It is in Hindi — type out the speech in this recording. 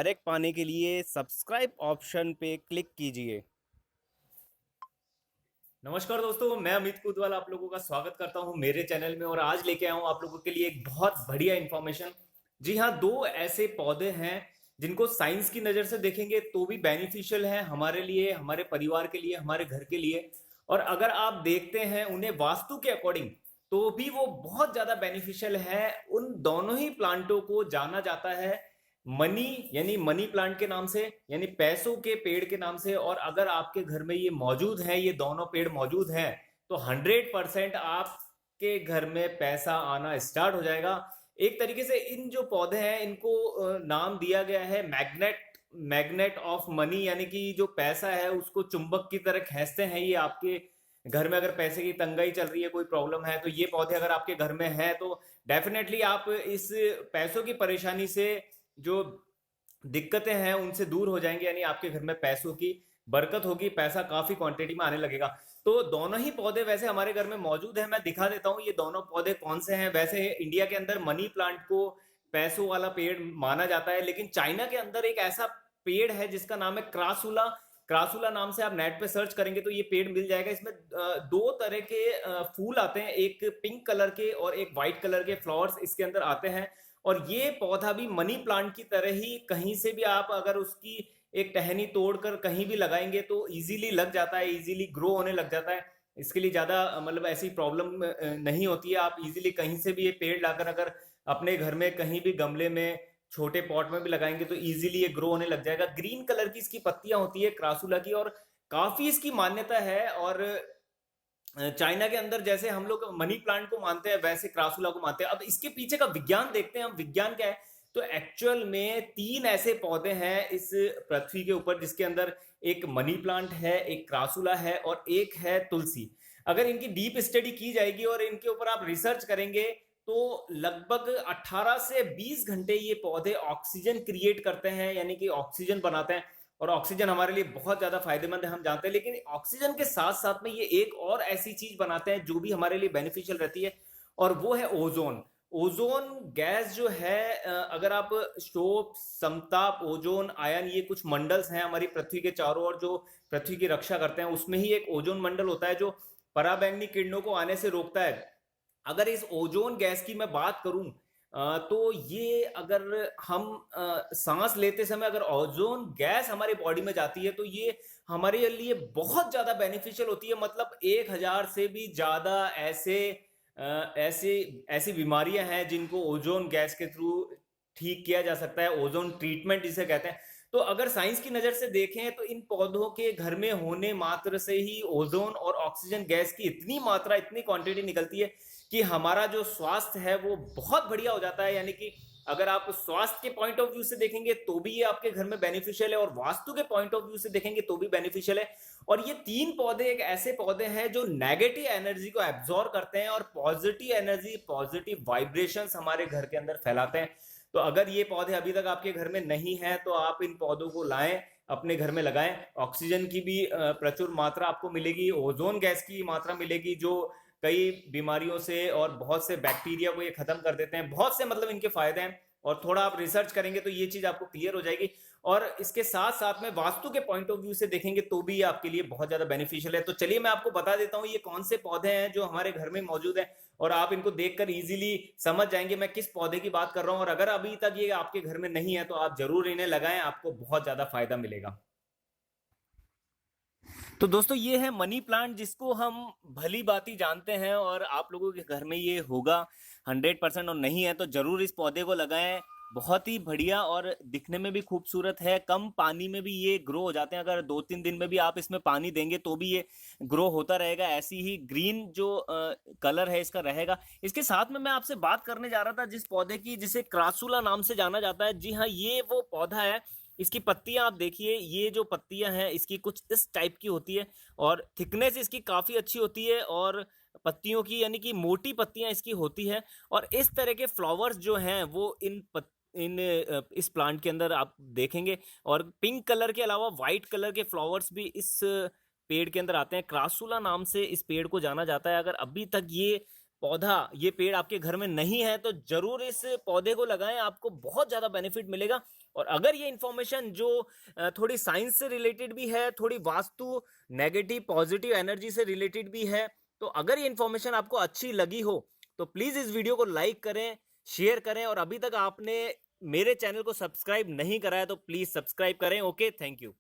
डायरेक्ट पाने के लिए सब्सक्राइब ऑप्शन पे क्लिक कीजिए। नमस्कार दोस्तों, मैं अमित कुतवाल आप लोगों का स्वागत करता हूं मेरे चैनल में। और आज लेके आया हूं आप लोगों के लिए एक बहुत बढ़िया इन्फॉर्मेशन। जी हाँ, दो ऐसे पौधे हैं जिनको साइंस की नज़र से देखेंगे तो भी बेनिफिशियल है हमारे लिए, हमारे परिवार के लिए, हमारे घर के लिए। और अगर आप देखते हैं उन्हें वास्तु के अकॉर्डिंग तो भी वो बहुत ज़्यादा बेनिफिशियल है। उन दोनों ही प्लांटों को जाना जाता है मनी यानी मनी प्लांट के नाम से, यानी पैसों के पेड़ के नाम से। और अगर आपके घर में ये मौजूद है, ये दोनों पेड़ मौजूद हैं, तो 100% आपके घर में पैसा आना स्टार्ट हो जाएगा। एक तरीके से इन जो पौधे हैं इनको नाम दिया गया है मैग्नेट, मैग्नेट ऑफ मनी, यानी कि जो पैसा है उसको चुंबक की तरह खींचते हैं। ये आपके घर में अगर पैसे की तंगाई चल रही है, कोई प्रॉब्लम है, तो ये पौधे अगर आपके घर में है तो डेफिनेटली आप इस पैसों की परेशानी से, जो दिक्कतें हैं, उनसे दूर हो जाएंगे। यानी आपके घर में पैसों की बरकत होगी, पैसा काफी क्वांटिटी में आने लगेगा। तो दोनों ही पौधे वैसे हमारे घर में मौजूद है। मैं दिखा देता हूँ ये दोनों पौधे कौन से हैं। वैसे इंडिया के अंदर मनी प्लांट को पैसों वाला पेड़ माना जाता है, लेकिन चाइना के अंदर एक ऐसा पेड़ है जिसका नाम है क्रासुला। क्रासुला नाम से आप नेट पे सर्च करेंगे तो ये पेड़ मिल जाएगा। इसमें दो तरह के फूल आते हैं, एक पिंक कलर के और एक व्हाइट कलर के फ्लावर्स इसके अंदर आते हैं। और ये पौधा भी मनी प्लांट की तरह ही कहीं से भी आप अगर उसकी एक टहनी तोड़कर कहीं भी लगाएंगे तो इजीली लग जाता है, इजीली ग्रो होने लग जाता है। इसके लिए ज्यादा मतलब ऐसी प्रॉब्लम नहीं होती है। आप इजीली कहीं से भी ये पेड़ लाकर अगर अपने घर में कहीं भी गमले में, छोटे पॉट में भी लगाएंगे तो इजीली ये ग्रो होने लग जाएगा। ग्रीन कलर की इसकी पत्तियां होती है क्रासुला की, और काफी इसकी मान्यता है। और चाइना के अंदर जैसे हम लोग मनी प्लांट को मानते हैं वैसे क्रासुला को मानते हैं। अब इसके पीछे का विज्ञान देखते हैं हम, विज्ञान क्या है। तो एक्चुअल में तीन ऐसे पौधे हैं इस पृथ्वी के ऊपर जिसके अंदर एक मनी प्लांट है, एक क्रासुला है और एक है तुलसी। अगर इनकी डीप स्टडी की जाएगी और इनके ऊपर आप रिसर्च करेंगे तो लगभग 18 से 20 घंटे ये पौधे ऑक्सीजन क्रिएट करते हैं, यानी कि ऑक्सीजन बनाते हैं। और ऑक्सीजन हमारे लिए बहुत ज्यादा फायदेमंद है, हम जानते हैं। लेकिन ऑक्सीजन के साथ साथ में ये एक और ऐसी चीज बनाते हैं जो भी हमारे लिए बेनिफिशियल रहती है, और वो है ओजोन। ओजोन गैस जो है, अगर आप शोप, समताप, ओजोन, आयन, ये कुछ मंडल्स हैं हमारी पृथ्वी के चारों ओर जो पृथ्वी की रक्षा करते हैं, उसमें ही एक ओजोन मंडल होता है जो पराबैंगनी किरणों को आने से रोकता है। अगर इस ओजोन गैस की मैं बात करूं तो ये अगर हम सांस लेते समय अगर ओजोन गैस हमारी बॉडी में जाती है तो ये हमारे लिए बहुत ज्यादा बेनिफिशियल होती है। मतलब 1000 से भी ज्यादा ऐसे ऐसे ऐसी बीमारियां हैं जिनको ओजोन गैस के थ्रू ठीक किया जा सकता है, ओजोन ट्रीटमेंट जिसे कहते हैं। तो अगर साइंस की नजर से देखें तो इन पौधों के घर में होने मात्र से ही ओजोन और ऑक्सीजन गैस की इतनी मात्रा, इतनी क्वांटिटी निकलती है कि हमारा जो स्वास्थ्य है वो बहुत बढ़िया हो जाता है। यानी कि अगर आप स्वास्थ्य के पॉइंट ऑफ व्यू से देखेंगे तो भी ये आपके घर में बेनिफिशियल है, और वास्तु के पॉइंट ऑफ व्यू से देखेंगे तो भी बेनिफिशियल है। और ये तीन पौधे एक ऐसे पौधे हैं जो नेगेटिव एनर्जी को एब्जॉर्ब करते हैं और पॉजिटिव एनर्जी, पॉजिटिव वाइब्रेशंस हमारे घर के अंदर फैलाते हैं। तो अगर ये पौधे अभी तक आपके घर में नहीं है तो आप इन पौधों को लाएं, अपने घर में लगाएं। ऑक्सीजन की भी प्रचुर मात्रा आपको मिलेगी, ओजोन गैस की मात्रा मिलेगी जो कई बीमारियों से और बहुत से बैक्टीरिया को ये खत्म कर देते हैं। बहुत से मतलब इनके फायदे हैं, और थोड़ा आप रिसर्च करेंगे तो ये चीज आपको क्लियर हो जाएगी। और इसके साथ साथ में वास्तु के पॉइंट ऑफ व्यू से देखेंगे तो भी ये आपके लिए बहुत ज्यादा बेनिफिशियल है। तो चलिए मैं आपको बता देता हूँ ये कौन से पौधे हैं जो हमारे घर में मौजूद है, और आप इनको देखकर इजीली समझ जाएंगे मैं किस पौधे की बात कर रहा हूँ। और अगर अभी तक ये आपके घर में नहीं है तो आप जरूर इन्हें लगाएं, आपको बहुत ज्यादा फायदा मिलेगा। तो दोस्तों ये है मनी प्लांट जिसको हम भली भांति जानते हैं, और आप लोगों के घर में ये होगा 100%। और नहीं है तो जरूर इस पौधे को लगाएं। बहुत ही बढ़िया और दिखने में भी खूबसूरत है। कम पानी में भी ये ग्रो हो जाते हैं, अगर 2-3 दिन में भी आप इसमें पानी देंगे तो भी ये ग्रो होता रहेगा। ऐसी ही ग्रीन जो कलर है इसका रहेगा। इसके साथ में मैं आपसे बात करने जा रहा था जिस पौधे की, जिसे क्रासुला नाम से जाना जाता है। जी हाँ, ये वो पौधा है। इसकी पत्तियां आप देखिए, ये जो पत्तियां हैं इसकी कुछ इस टाइप की होती है, और थिकनेस इसकी काफी अच्छी होती है, और पत्तियों की यानी कि मोटी पत्तियां इसकी होती है। और इस तरह के फ्लावर्स जो हैं वो इस प्लांट के अंदर आप देखेंगे। और पिंक कलर के अलावा व्हाइट कलर के फ्लावर्स भी इस पेड़ के अंदर आते हैं। क्रासुला नाम से इस पेड़ को जाना जाता है। अगर अभी तक ये पौधा, ये पेड़ आपके घर में नहीं है तो जरूर इस पौधे को लगाएं, आपको बहुत ज्यादा बेनिफिट मिलेगा। और अगर ये इन्फॉर्मेशन जो थोड़ी साइंस से रिलेटेड भी है, थोड़ी वास्तु नेगेटिव पॉजिटिव एनर्जी से रिलेटेड भी है, तो अगर ये इन्फॉर्मेशन आपको अच्छी लगी हो तो प्लीज इस वीडियो को लाइक करें, शेयर करें, और अभी तक आपने मेरे चैनल को सब्सक्राइब नहीं करा है तो प्लीज सब्सक्राइब करें। Okay, thank you.